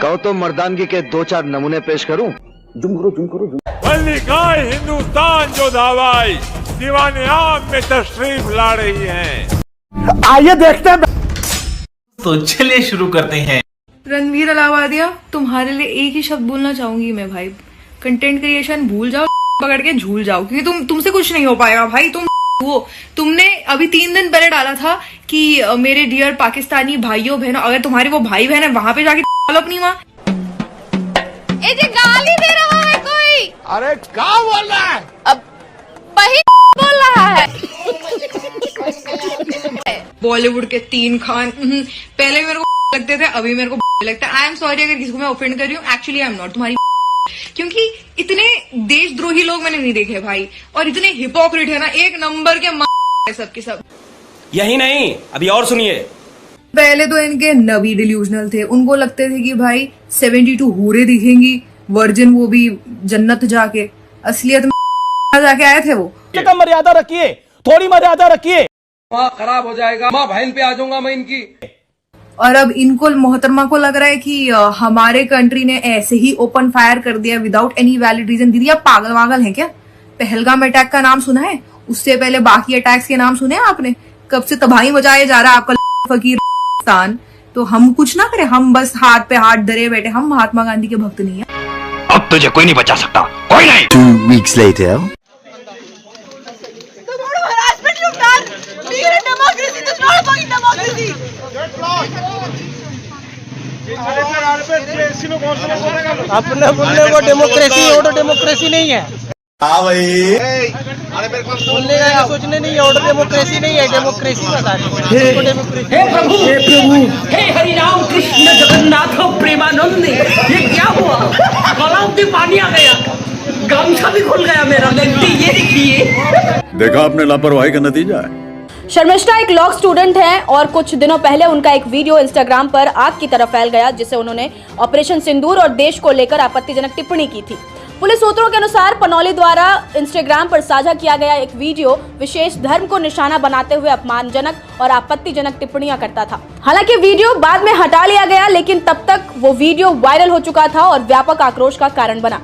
कहो तो मर्दानगी के 2-4 नमूने पेश करूं? मल्लिकाए हिंदुस्तान जो धावाई दीवाने आम में तशरीफ ला रही हैं। आइए देखते हैं। तो चलिए शुरू करते हैं। रणवीर अलावादिया, तुम्हारे लिए एक ही शब्द बोलना चाहूंगी मैं भाई, कंटेंट क्रिएशन भूल जाओ, पकड़ के झूल जाओ, क्योंकि तुमसे कुछ नहीं हो पाएगा भाई। तुमने अभी 3 दिन पहले डाला था कि मेरे डियर पाकिस्तानी भाइयों बहनों, अगर तुम्हारे वो भाई बहन है वहां पे जाके अपनी माँ गाली दे रहा है कोई। अरे क्या बोल रहा है? अब वही बोल रहा है। बॉलीवुड के 3 खान पहले मेरे को लगते थे, अभी मेरे को लगता है। आई एम सॉरी अगर किसी को मैं ऑफेंड कर रही हूँ, एक्चुअली आई एम नॉट तुम्हारी, क्योंकि इतने देशद्रोही लोग मैंने नहीं देखे भाई, और इतने हिपोक्रेट है ना, एक नंबर के सबके सब। यही नहीं, अभी और सुनिए। पहले तो इनके नबी डिल्यूजनल थे, उनको लगते थे कि भाई 72 हूरे दिखेंगी, वर्जिन, वो भी जन्नत जाके। असलियत में जाके आए थे वो। कम मर्यादा रखिए, थोड़ी मर्यादा रखिए। माँ खराब हो जाएगा, माँ बहन पे आ जाऊंगा मैं इनकी। और अब इनको, मोहतरमा को लग रहा है कि हमारे कंट्री ने ऐसे ही ओपन फायर कर दिया विदाउट एनी वैलिड रीजन। दीदी आप पागल वागल हैं क्या? पहलगाम अटैक का नाम सुना है? उससे पहले बाकी अटैक्स के नाम सुने हैं आपने? कब से तबाही मचाया जा रहा है आपका फकीर पाकिस्तान। तो हम कुछ ना करें, हम बस हाथ पे हाथ धरे बैठे, हम महात्मा गांधी के भक्त नहीं है। अब तुझे कोई नहीं बचा सकता, कोई नहीं। 2 weeks later. अपने बोलने को डेमोक्रेसी ऑर्डर डेमोक्रेसी नहीं है। हाँ भाई, बोलने का ये सोचने नहीं है, ऑर्डर डेमोक्रेसी नहीं है, डेमोक्रेसी बता डेमोक्रेसी। हे प्रभु, हे हरिराम कृष्ण जगन्नाथ प्रेमानंद, ये क्या हुआ? गलाव में पानी आ गया, गमछा भी खुल गया मेरा। ये देखिए, देखा आपने लापरवाही का नतीजा है। शर्मिष्ठा एक लॉ स्टूडेंट हैं और कुछ दिनों पहले उनका एक वीडियो इंस्टाग्राम पर आग की तरह फैल गया, जिसे उन्होंने ऑपरेशन सिंदूर और देश को लेकर आपत्तिजनक टिप्पणी की थी। पुलिस सूत्रों के अनुसार पनौली द्वारा इंस्टाग्राम पर साझा किया गया एक वीडियो विशेष धर्म को निशाना बनाते हुए अपमानजनक और आपत्तिजनक टिप्पणियां करता था। हालांकि वीडियो बाद में हटा लिया गया, लेकिन तब तक वो वीडियो वायरल हो चुका था और व्यापक आक्रोश का कारण बना।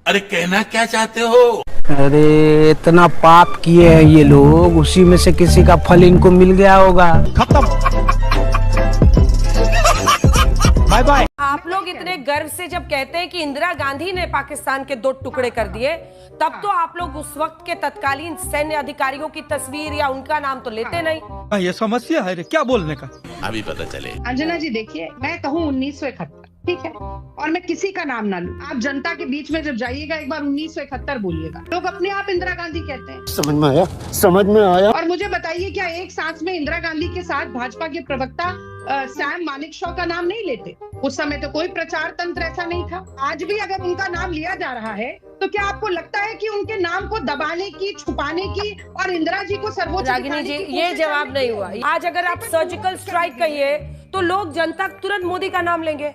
अरे कहना क्या चाहते हो? अरे इतना पाप किए हैं ये लोग, उसी में से किसी का फल इनको मिल गया होगा। खत्म, बाय बाय। आप लोग इतने गर्व से जब कहते हैं कि इंदिरा गांधी ने पाकिस्तान के 2 टुकड़े कर दिए, तब तो आप लोग उस वक्त के तत्कालीन सैन्य अधिकारियों की तस्वीर या उनका नाम तो लेते नहीं। ये समस्या है रे, क्या बोलने का? अभी पता चले। अंजना जी देखिए, मैं कहूँ 1971, ठीक है, और मैं किसी का नाम ना लूं, आप जनता के बीच में जब जाइएगा एक बार 1971 बोलिएगा। लोग अपने आप इंदिरा गांधी कहते हैं। समझ में आया, समझ में आया। और मुझे बताइए, क्या एक सांस में इंदिरा गांधी के साथ भाजपा के प्रवक्ता सैम मानेकशॉ का नाम नहीं लेते? उस समय तो कोई प्रचार तंत्र ऐसा नहीं था। आज भी अगर उनका नाम लिया जा रहा है, तो क्या आपको लगता है कि उनके नाम को दबाने की, छुपाने की और इंदिरा जी को सर्वोच्च रागिनी जी, ये जवाब नहीं हुआ। आज अगर आप सर्जिकल स्ट्राइक कहिए तो लोग, जनता तुरंत मोदी का नाम लेंगे।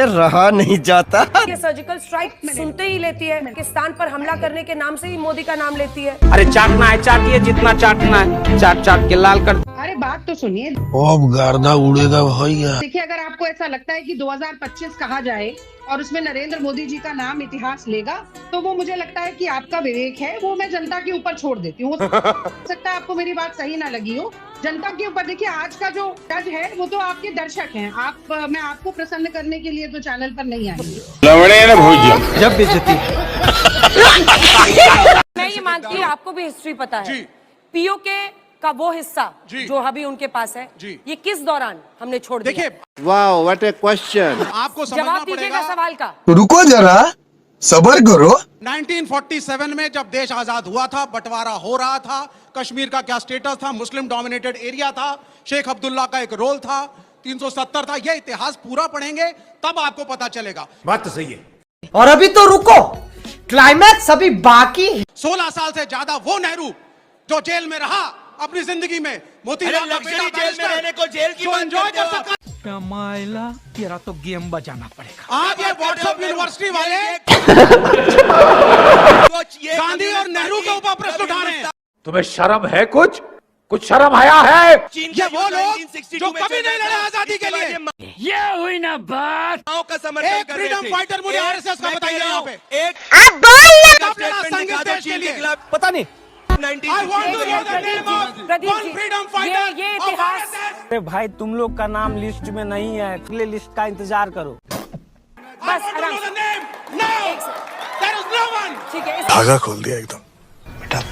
रहा नहीं जाता। ये सर्जिकल स्ट्राइक सुनते ही लेती है, पाकिस्तान पर हमला करने के नाम से ही मोदी का नाम लेती है। अरे चाटना है चाटिए, जितना चाटना है चाट चाट के लाल कर। अरे बात तो सुनिए, अब गर्दा उड़ेगा भैया। देखिए, अगर आपको ऐसा लगता है कि 2025 कहा जाए और उसमें नरेंद्र मोदी जी का नाम इतिहास लेगा, तो वो मुझे लगता है कि आपका विवेक है, वो मैं जनता के ऊपर छोड़ देती हूँ। हो सकता है आपको मेरी बात सही ना लगी हो, जनता के ऊपर। देखिए, आज का जो जज है वो तो आपके दर्शक हैं। मैं आपको प्रसन्न करने के लिए तो चैनल पर नहीं आई। जब बेइज्जती। मैं ये मानती हूँ आपको भी हिस्ट्री पता है। पीओके का वो हिस्सा जो अभी उनके पास है, ये किस दौरान हमने छोड़ दिया? देखिए, वाओ व्हाट ए क्वेश्चन। आपको जवाब दीजिएगा सवाल का। रुको जरा, सबर करो। 1947 में जब देश आजाद हुआ था, बंटवारा हो रहा था, कश्मीर का क्या स्टेटस था, मुस्लिम डोमिनेटेड एरिया था, शेख अब्दुल्ला का एक रोल था, 370 था। ये इतिहास पूरा पढ़ेंगे तब आपको पता चलेगा। बात तो सही है। और अभी तो रुको, क्लाइमैक्स अभी बाकी। 16 साल से ज्यादा वो नेहरू जो जेल में रहा अपनी जिंदगी में, मोतीलाल का बेटा जेल में रहने को जेल की बात एंजॉय कर करते सका। माइला तेरा तो गेम बजाना पड़ेगा। आज ये व्हाट्सएप यूनिवर्सिटी वाले गांधी और नेहरू के ऊपर प्रश्न उठा रहे हैं। तुम्हें शर्म है कुछ? कुछ शर्म आया है? ये वो लोग जो कभी नहीं लड़े आजादी के लिए। ये हुई ना बात। का समर्थन एक कर रहे फ्रीडम थे। फाइटर मुझे आरएसएस का बताइए यहाँ पे। एक संघ इस देश के लिए पता नहीं I want to know the name of Pradeep one ji, freedom fighter ये of इतिहास RSS। अरे भाई तुम लोग का नाम लिस्ट में नहीं है, अगले लिस्ट का इंतजार करो। I want to know the name now. There is no one. ठीक है धागा खोल दिया एकदम। बेटा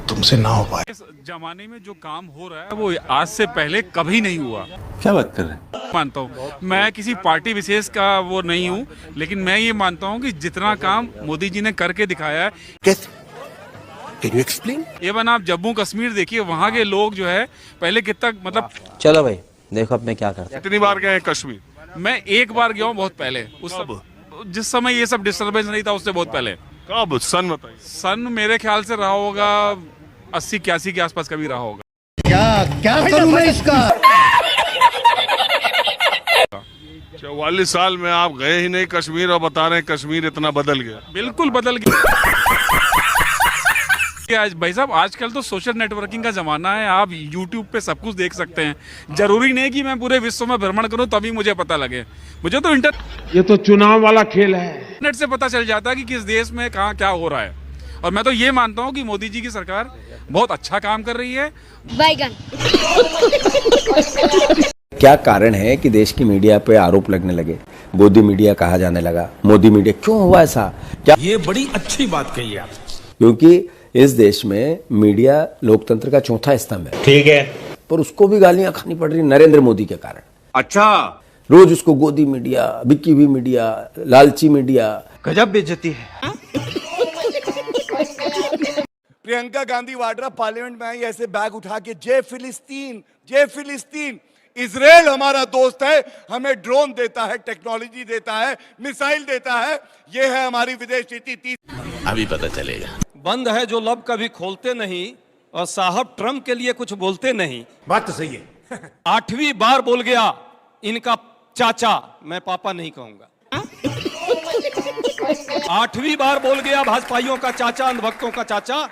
तुमसे ना हो पाए। इस जमाने में जो काम हो रहा है वो आज से पहले कभी नहीं हुआ। क्या बात कर रहे हैं? मानता हूँ मैं किसी पार्टी विशेष का वो नहीं हूँ, लेकिन मैं ये मानता हूँ कि जितना काम मोदी जी ने करके दिखाया है। Can you explain? एवं आप जम्मू कश्मीर देखिए, वहाँ के लोग जो है पहले कितना मतलब। चलो भाई देखो अब मैं क्या करता कितनी बार गए कश्मीर? मैं एक बार गया हूँ, बहुत पहले। जिस समय ये सब डिस्टर्बेंस नहीं था उससे बहुत पहले। कब? सन बताइए। सन मेरे ख्याल से रहा होगा 80-81 के आसपास कभी रहा होगा। क्या करूं मैं इसका? 44 साल में आप गए ही नहीं कश्मीर और बता रहे हैं कश्मीर इतना बदल गया। बिल्कुल बदल गया। आज भाई साहब आजकल तो सोशल नेटवर्किंग का जमाना है, आप YouTube पे सब कुछ देख सकते हैं। जरूरी नहीं कि मैं पूरे विश्व में भ्रमण करूं तभी मुझे पता लगे। मुझे तो ये तो चुनाव वाला खेल है। इंटरनेट से पता चल जाता है कि किस देश में कहाँ क्या हो रहा है। और मैं तो ये मानता हूँ कि मोदी जी की सरकार बहुत अच्छा काम कर रही है। क्या कारण है कि देश की मीडिया पे आरोप लगने लगे, गोदी मीडिया कहा जाने लगा, मोदी मीडिया क्यों हुआ ऐसा? क्या ये बड़ी अच्छी बात कही आप। क्योंकि इस देश में मीडिया लोकतंत्र का चौथा स्तंभ है। ठीक है। पर उसको भी गालियां खानी पड़ रही नरेंद्र मोदी के कारण। अच्छा, रोज उसको गोदी मीडिया, बिक्की हुई मीडिया, लालची मीडिया। गजब बेइज्जती है। प्रियंका गांधी वाड्रा पार्लियामेंट में आई, ऐसे बैग उठा के जय फिलिस्तीन, जय फिलिस्तीन। इजराइल हमारा दोस्त है, हमें ड्रोन देता है, टेक्नोलॉजी देता है, मिसाइल देता है। ये है हमारी विदेश नीति। अभी पता चलेगा। बंद है जो लब कभी खोलते नहीं, और साहब ट्रम्प के लिए कुछ बोलते नहीं। बात तो सही है। 8वीं बार बोल गया इनका चाचा, मैं पापा नहीं कहूंगा। 8वीं बार बोल गया भाजपाइयों का चाचा, अंधभक्तों का चाचा।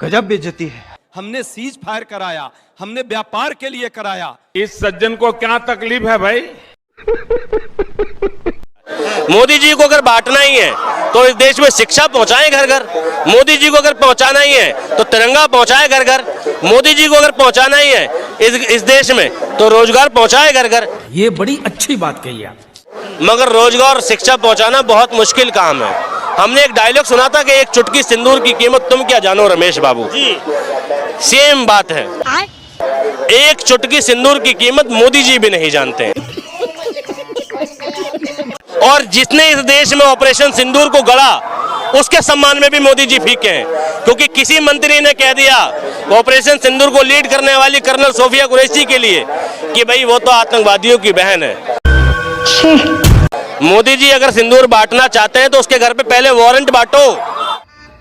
गजब बेइज्जती है। हमने सीज फायर कराया, हमने व्यापार के लिए कराया। इस सज्जन को क्या तकलीफ है भाई? मोदी जी को अगर बांटना ही है तो इस देश में शिक्षा पहुंचाएं घर घर। मोदी जी को अगर पहुंचाना ही है तो तिरंगा पहुंचाए घर घर। मोदी जी को अगर पहुंचाना ही है इस देश में तो रोजगार पहुंचाए घर घर। ये बड़ी अच्छी बात कही आप। मगर रोजगार और शिक्षा पहुंचाना बहुत मुश्किल काम है। हमने एक डायलॉग सुना था कि एक चुटकी सिंदूर की कीमत तुम क्या जानो रमेश बाबू जी। सेम बात है, एक चुटकी सिंदूर की कीमत मोदी जी भी नहीं जानते। और जिसने इस देश में ऑपरेशन सिंदूर को गढ़ा उसके सम्मान में भी मोदी जी फीके हैं, क्योंकि किसी मंत्री ने कह दिया ऑपरेशन सिंदूर को लीड करने वाली कर्नल सोफिया कुरैशी के लिए कि भाई वो तो आतंकवादियों की बहन है। मोदी जी अगर सिंदूर बांटना चाहते हैं तो उसके घर पे पहले वारंट बांटो।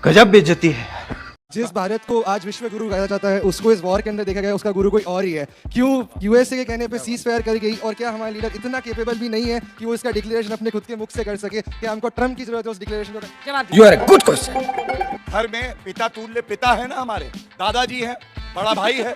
गजब बेइज्जती है। जिस भारत को आज विश्व गुरु कहा जाता है, उसको इस वॉर के अंदर देखा गया उसका गुरु कोई और ही है। क्यों यूएसए के कहने पे सीज फायर कर गई? और क्या हमारा लीडर इतना केपेबल भी नहीं है कि वो इसका डिक्लेरेशन अपने खुद के मुख से कर सके? क्या हमको ट्रम्प की जरूरत है उस डिक्लेरेशन को? You are a good question. घर में पिता तुल्य पिता है ना, हमारे दादाजी है, बड़ा भाई है।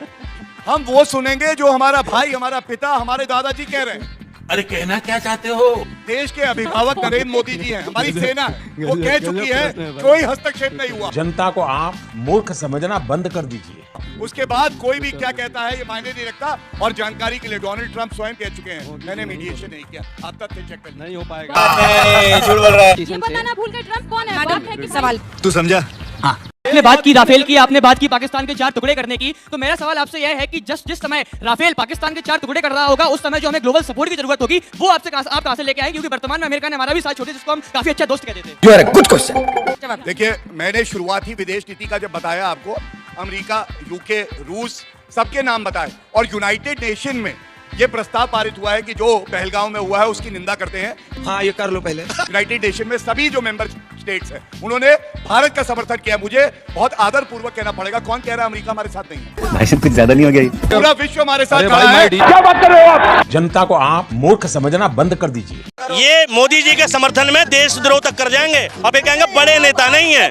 हम वो सुनेंगे जो हमारा भाई, हमारा पिता, हमारे दादाजी कह रहे हैं। अरे कहना क्या चाहते हो? देश के अभिभावक नरेंद्र मोदी जी हैं, हमारी सेना है, वो कह चुकी है कोई हस्तक्षेप नहीं हुआ। जनता को आप मूर्ख समझना बंद कर दीजिए। उसके बाद कोई भी क्या कहता है ये मायने नहीं रखता। और जानकारी के लिए डोनाल्ड ट्रंप स्वयं कह चुके हैं मैंने मीडिएशन नहीं किया। आप तथ्य चेक कर, नहीं हो पाएगा। ये बताना भूल गए ट्रम्प कौन है? बात है कि सवाल तू समझा? आपने बात की राफेल की, आपने बात की पाकिस्तान के 4 टुकड़े करने की, तो मेरा सवाल आपसे यह है कि जिस समय राफेल पाकिस्तान के 4 टुकड़े कर रहा होगा उस समय जो हमें ग्लोबल सपोर्ट की जरूरत होगी वो आप कहां से लेके आएंगे? क्योंकि वर्तमान में अमेरिका ने हमारा भी साथ छोड़े जिसको हम काफी अच्छा दोस्त कहते थे। You are a good question. देखिए, मैंने शुरुआती विदेश नीति का जब बताया आपको, अमेरिका, यूके, रूस सबके नाम बताए। और यूनाइटेड नेशन में ये प्रस्ताव पारित हुआ है कि जो पहलगांव में हुआ है उसकी निंदा करते हैं। हाँ ये कर लो पहले। यूनाइटेड नेशन में सभी जो मेंबर स्टेट्स हैं उन्होंने भारत का समर्थन किया। मुझे बहुत आदर पूर्वक कहना पड़ेगा, कौन कह रहा है अमेरिका हमारे साथ नहीं है? भाई कुछ ज्यादा नहीं हो गया? पूरा विश्व हमारे साथ खड़ा है। क्या बात कर रहे हो आप? जनता को आप मूर्ख समझना बंद कर दीजिए। ये मोदी जी के समर्थन में देशद्रोह तक कर जाएंगे और फिर कहेंगे बड़े नेता नहीं है।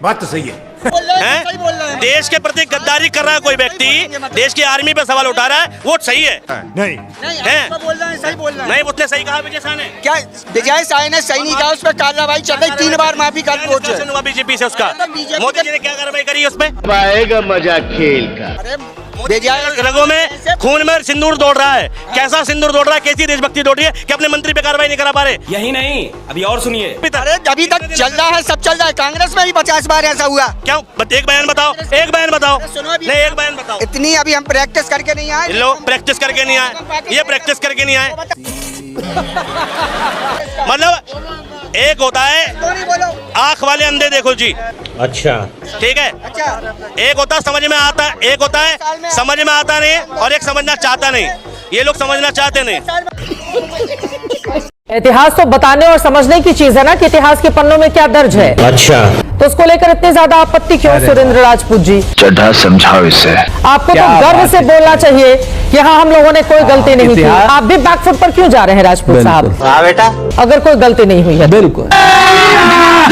बात तो सही है। हैं? देश के प्रति गद्दारी कर रहा है कोई व्यक्ति, देश की आर्मी पे सवाल उठा रहा है, वो सही है? नहीं नहीं, उसने सही कहा विजय शाह ने? क्या विजय शाह ने सही नहीं कहा? उस पर कार्रवाई चल रही, 3 बार माफी का हुआ बीजेपी से उसका। मोदी जी ने क्या कार्रवाई करी उस पर? आएगा मजा खेल का। रगों में खून में सिंदूर दौड़ रहा है। कैसा सिंदूर दौड़ रहा है, कैसी देशभक्ति दौड़ रही है कि अपने मंत्री पे कार्रवाई नहीं करा पा रहे? यही नहीं, अभी और सुनिए। अरे अभी तक चल रहा है, सब चल रहा है। कांग्रेस में भी 50 बार ऐसा हुआ। क्यों? एक बयान बताओ, एक बयान बताओ। नहीं, एक बयान बताओ। इतनी अभी हम प्रैक्टिस करके नहीं आए। लोग प्रैक्टिस करके नहीं आए, ये प्रैक्टिस करके नहीं आए। मतलब एक होता है आंख वाले अंधे देखो जी, अच्छा ठीक है। एक होता समझ में आता, एक होता है समझ में आता नहीं, और एक समझना चाहता नहीं। ये लोग समझना चाहते नहीं। इतिहास तो बताने और समझने की चीज है ना, कि इतिहास के पन्नों में क्या दर्ज है। अच्छा, तो उसको लेकर इतनी ज्यादा आपत्ति क्यों सुरेंद्र राजपूत जी? चड्ढा समझाओ इसे। आपको तो गर्व से बोलना चाहिए कि हाँ, हम लोगों ने कोई गलती नहीं की। आप भी बैकफुट पर क्यों जा रहे हैं राजपूत साहब? हाँ बेटा, अगर कोई गलती नहीं हुई है। बिल्कुल,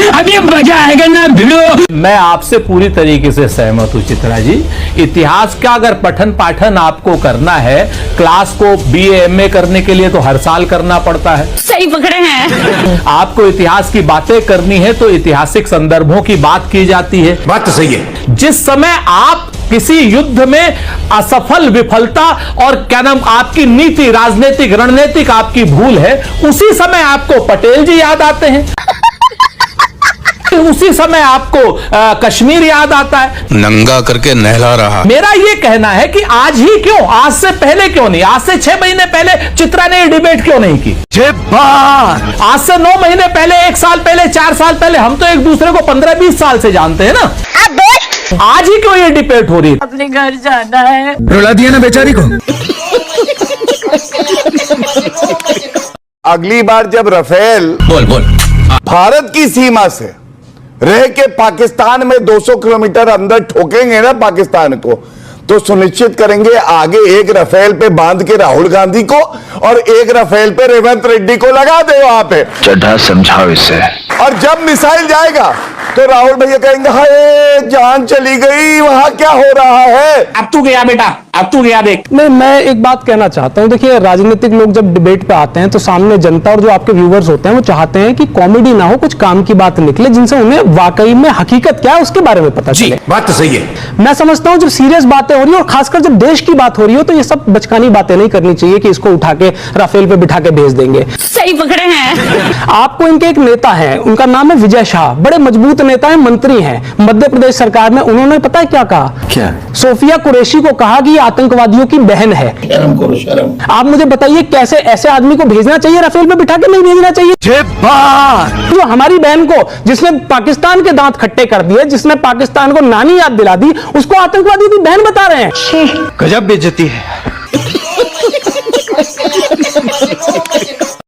अभी मजा आएगा ना भिड़ो। मैं आपसे पूरी तरीके से सहमत हूँ चित्रा जी। इतिहास का अगर पठन पाठन आपको करना है, क्लास को BA MA करने के लिए तो हर साल करना पड़ता है। सही पकड़े हैं। आपको इतिहास की बातें करनी है तो ऐतिहासिक संदर्भों की बात की जाती है। बात तो सही है। जिस समय आप किसी युद्ध में असफल विफलता और क्या नाम आपकी नीति, राजनीतिक रणनीतिक आपकी भूल है, उसी समय आपको पटेल जी याद आते हैं। उसी समय आपको कश्मीर याद आता है। नंगा करके नहला रहा। मेरा ये कहना है कि आज ही क्यों, आज से पहले क्यों नहीं? आज से 6 महीने पहले चित्रा ने डिबेट क्यों नहीं की? आज से 9 महीने पहले, 1 साल पहले, 4 साल पहले? हम तो एक दूसरे को 15-20 साल से जानते हैं ना। आज ही क्यों ये डिबेट हो रही है? अपने घर जाना है। रुला दिया ना बेचारी को। अगली बार जब राफेल बोल भारत की सीमा से रह के पाकिस्तान में 200 किलोमीटर अंदर ठोकेंगे ना पाकिस्तान को, तो सुनिश्चित करेंगे आगे एक राफेल पे बांध के राहुल गांधी को और एक राफेल पे रेवंत रेड्डी को लगा दे वहां पे। चड्ढा समझाओ इसे। और जब मिसाइल जाएगा तो राहुल भैया कहेंगे हाय जान चली गई, वहां क्या हो रहा है? अब तू गया बेटा, अब तू गया देख। नहीं, मैं एक बात कहना चाहता हूं। देखिए, राजनीतिक लोग जब डिबेट पे आते हैं तो सामने जनता और जो आपके व्यूवर्स होते हैं वो चाहते हैं कि कॉमेडी ना हो, कुछ काम की बात निकले जिनसे उन्हें वाकई में हकीकत क्या है उसके बारे में पता चले। बात तो सही है। मैं समझता हूं जब सीरियस बातें हो रही हो और खासकर जब देश की बात हो रही हो तो ये सब बचकानी बातें नहीं करनी चाहिए कि इसको उठा के राफेल पे बिठा के भेज देंगे। सही पकड़े हैं। आपको इनके एक नेता है, उनका नाम है विजय शाह, बड़े मजबूत नेता है, मंत्री हैं मध्य प्रदेश सरकार में। उन्होंने पता है क्या कहा? क्या? सोफिया कुरैशी को कहा कि ये आतंकवादियों की बहन है। शर्म करो शर्म। आप मुझे बताइए कैसे ऐसे आदमी को भेजना चाहिए राफेल पे बिठा के? नहीं भेजना चाहिए। जो हमारी बहन को, जिसने पाकिस्तान के दांत खट्टे कर दिए, जिसने पाकिस्तान को नानी याद दिला दी, उसको आतंकवादी की बहन बता रहे हैं। गजब बेइज्जती है।